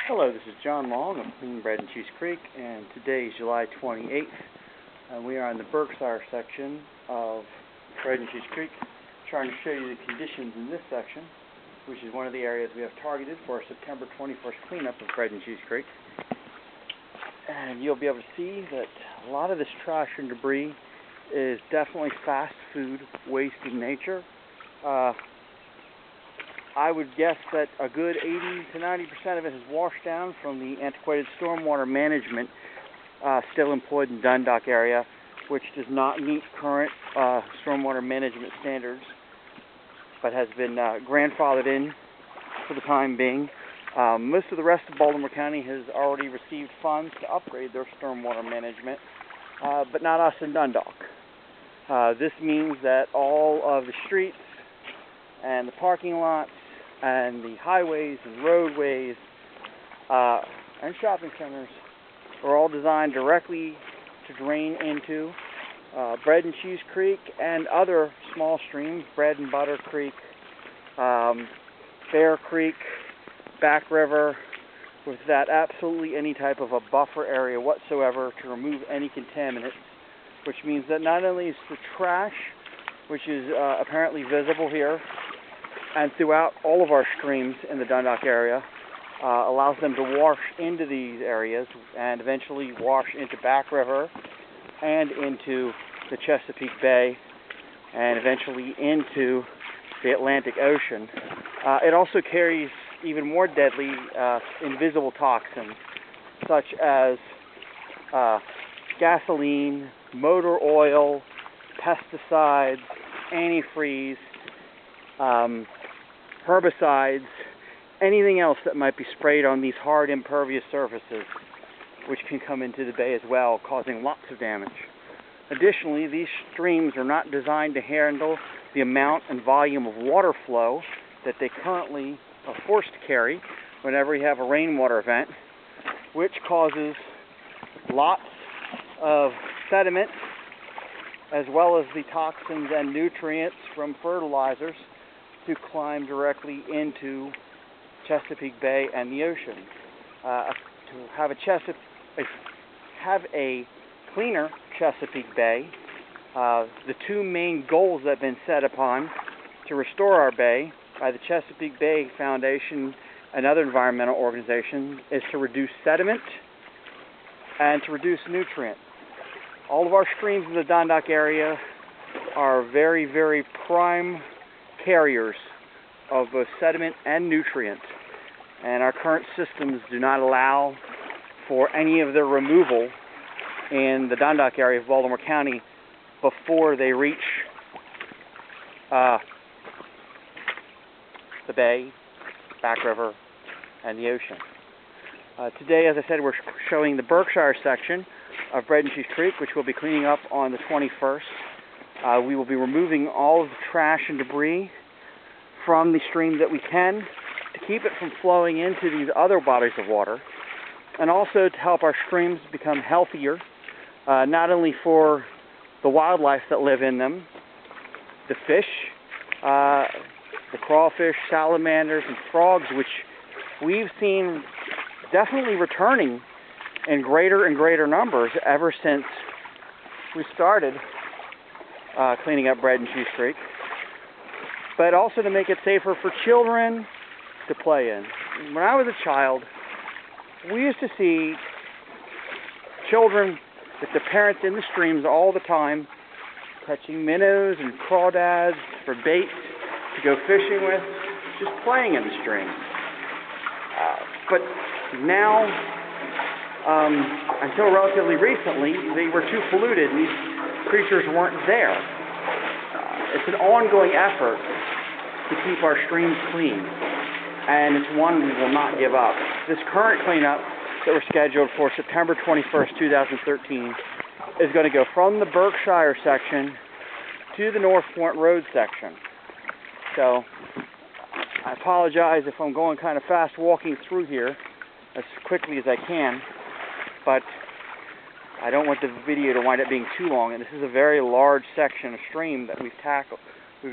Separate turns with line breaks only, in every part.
Hello, this is John Long of Clean Bread and Cheese Creek, and today is July 28th, and we are in the Berkshire section of Bread and Cheese Creek, trying to show you the conditions in this section, which is one of the areas we have targeted for our September 21st cleanup of Bread and Cheese Creek. And you'll be able to see that a lot of this trash and debris is definitely fast food waste in nature. I would guess that a good 80 to 90% of it has washed down from the antiquated stormwater management still employed in Dundalk area, which does not meet current stormwater management standards, but has been grandfathered in for the time being. Most of the rest of Baltimore County has already received funds to upgrade their stormwater management, but not us in Dundalk. This means that all of the streets and the parking lots and the highways and roadways and shopping centers are all designed directly to drain into Bread and Cheese Creek and other small streams, Bread and Butter Creek, Bear Creek, Back River, without absolutely any type of a buffer area whatsoever to remove any contaminants, which means that not only is the trash, which is apparently visible here and throughout all of our streams in the Dundalk area, allows them to wash into these areas and eventually wash into Back River and into the Chesapeake Bay and eventually into the Atlantic Ocean. It also carries even more deadly invisible toxins such as gasoline, motor oil, pesticides, antifreeze, herbicides, anything else that might be sprayed on these hard impervious surfaces, which can come into the bay as well, causing lots of damage. Additionally, these streams are not designed to handle the amount and volume of water flow that they currently are forced to carry whenever you have a rainwater event, which causes lots of sediment as well as the toxins and nutrients from fertilizers to climb directly into Chesapeake Bay and the ocean. To have a cleaner Chesapeake Bay, the two main goals that have been set upon to restore our bay by the Chesapeake Bay Foundation and other environmental organizations is to reduce sediment and to reduce nutrients. All of our streams in the Dundalk area are very, very prime carriers of both sediment and nutrients, and our current systems do not allow for any of their removal in the Dundalk area of Baltimore County before they reach the bay, Back River, and the ocean. Today, as I said, we're showing the Berkshire section of Bread and Cheese Creek, which we'll be cleaning up on the 21st. We will be removing all of the trash and debris from the stream that we can to keep it from flowing into these other bodies of water, and also to help our streams become healthier, not only for the wildlife that live in them, the fish, the crawfish, salamanders, and frogs, which we've seen definitely returning in greater and greater numbers ever since we started cleaning up Bread and Cheese Creek, but also to make it safer for children to play in. When I was a child, we used to see children with their parents in the streams all the time, catching minnows and crawdads for bait to go fishing with, just playing in the stream. But now, until relatively recently, they were too polluted and these creatures weren't there. It's an ongoing effort to keep our streams clean, and it's one we will not give up. This current cleanup that we're scheduled for September 21st, 2013 is going to go from the Berkshire section to the North Point Road section. So I apologize if I'm going kind of fast walking through here as quickly as I can, but I don't want the video to wind up being too long, and this is a very large section of stream that we've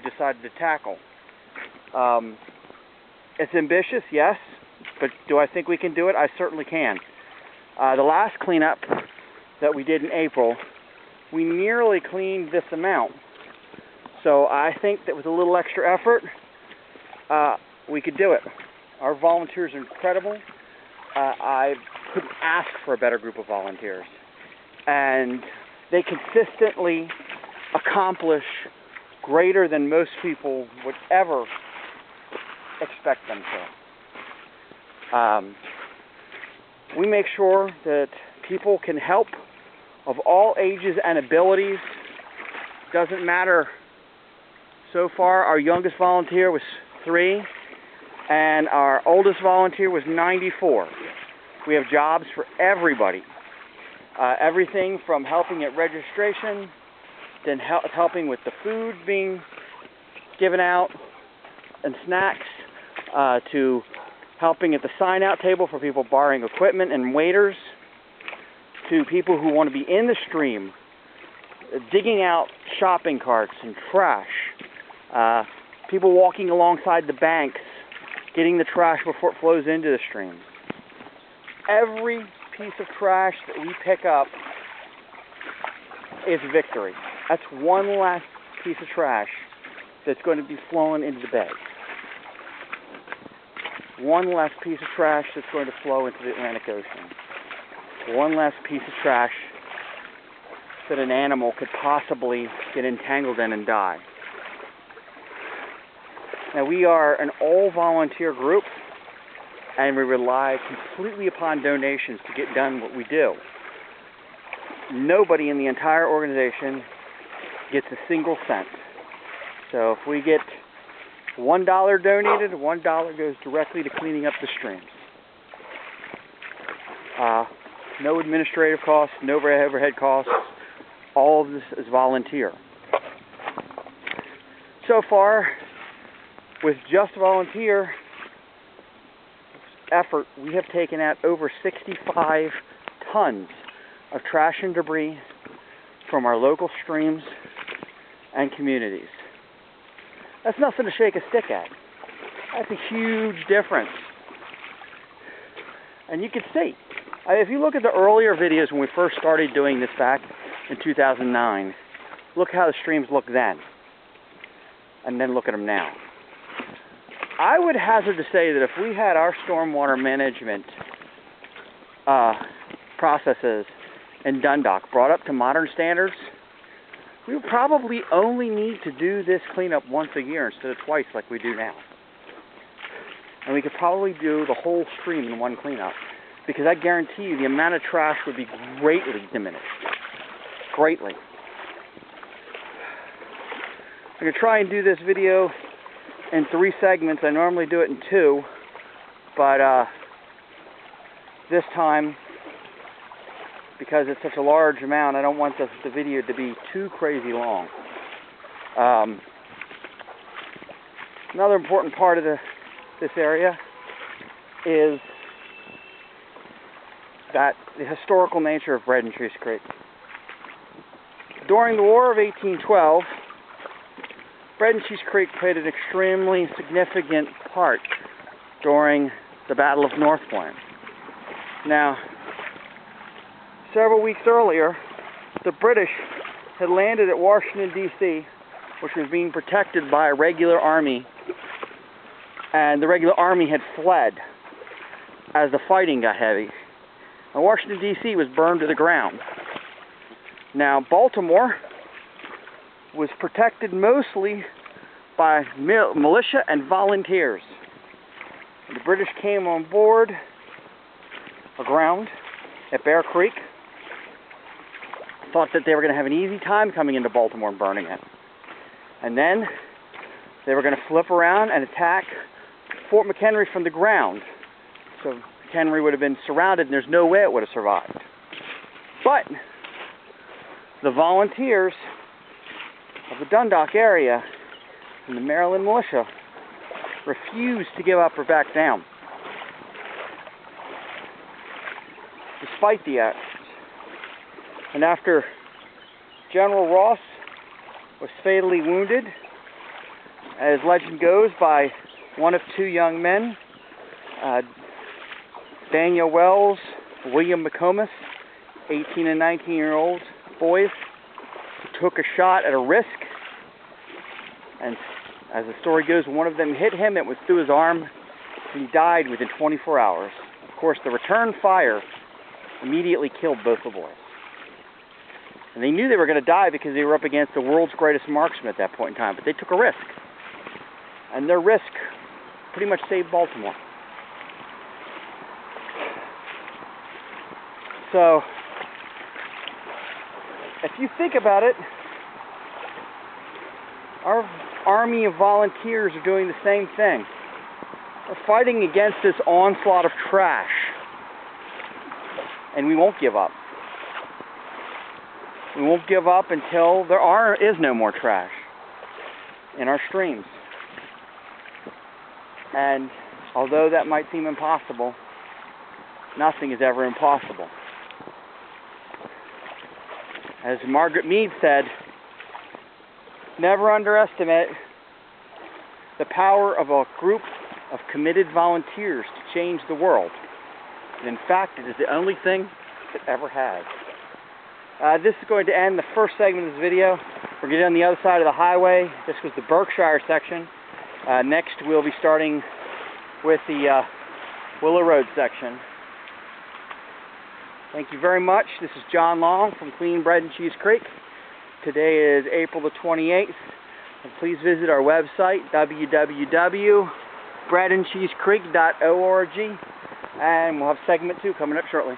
decided to tackle. It's ambitious, yes, But do I think we can do it? I certainly can. The last cleanup that we did in April, we nearly cleaned this amount. So I think that with a little extra effort, we could do it. Our volunteers are incredible. I couldn't ask for a better group of volunteers. And they consistently accomplish greater than most people would ever expect them to. We make sure that people can help of all ages and abilities. Doesn't matter. So far, our youngest volunteer was 3, and our oldest volunteer was 94. We have jobs for everybody. Everything from helping at registration, then helping with the food being given out and snacks, to helping at the sign-out table for people borrowing equipment and waiters, to people who want to be in the stream, digging out shopping carts and trash, people walking alongside the banks, getting the trash before it flows into the stream. Every piece of trash that we pick up is victory. That's one less piece of trash that's going to be flowing into the bay. One less piece of trash that's going to flow into the Atlantic Ocean. One less piece of trash that an animal could possibly get entangled in and die. Now, we are an all-volunteer group, and we rely completely upon donations to get done what we do. Nobody in the entire organization gets a single cent. So if we get $1 donated, $1 goes directly to cleaning up the streams. No administrative costs, no overhead costs. All of this is volunteer. So far, with just volunteer effort, we have taken out over 65 tons of trash and debris from our local streams and communities. That's nothing to shake a stick at. That's a huge difference. And you can see, if you look at the earlier videos when we first started doing this back in 2009, look how the streams look then, and then look at them now. I would hazard to say that if we had our stormwater management processes in Dundalk brought up to modern standards, we would probably only need to do this cleanup once a year instead of twice like we do now. And we could probably do the whole stream in one cleanup, because I guarantee you the amount of trash would be greatly diminished. Greatly. I'm going to try and do this video in 3 segments. I normally do it in 2, but this time, because it's such a large amount, I don't want the video to be too crazy long. Another important part of this area is that the historical nature of Bread and Cheese Creek. During the War of 1812, Bread and Cheese Creek played an extremely significant part during the Battle of North Point. Now, several weeks earlier, the British had landed at Washington, D.C., which was being protected by a regular army, and the regular army had fled as the fighting got heavy. And Washington, D.C. was burned to the ground. Now, Baltimore was protected mostly by militia and volunteers. The British came on board aground at Bear Creek, thought that they were going to have an easy time coming into Baltimore and burning it. And then they were going to flip around and attack Fort McHenry from the ground. So McHenry would have been surrounded and there's no way it would have survived. But the volunteers of the Dundalk area and the Maryland militia refused to give up or back down, despite the actions. And after General Ross was fatally wounded, as legend goes, by one of 2 young men, Daniel Wells, William McComas, 18 and 19-year-old boys who took a shot at a risk, and as the story goes, one of them hit him. It was through his arm, and he died within 24 hours. Of course, the return fire immediately killed both the boys. And they knew they were going to die because they were up against the world's greatest marksman at that point in time, but they took a risk. And their risk pretty much saved Baltimore. So, if you think about it, our army of volunteers are doing the same thing. We're fighting against this onslaught of trash. And we won't give up. We won't give up until there is no more trash in our streams. And although that might seem impossible, nothing is ever impossible. As Margaret Mead said, never underestimate the power of a group of committed volunteers to change the world. And in fact, it is the only thing it ever has. This is going to end the first segment of this video. We're getting on the other side of the highway. This was the Berkshire section. Next, we'll be starting with the Willow Road section. Thank you very much. This is John Long from Clean Bread and Cheese Creek. Today is April the 28th. And please visit our website, www.breadandcheesecreek.org. And we'll have segment 2 coming up shortly.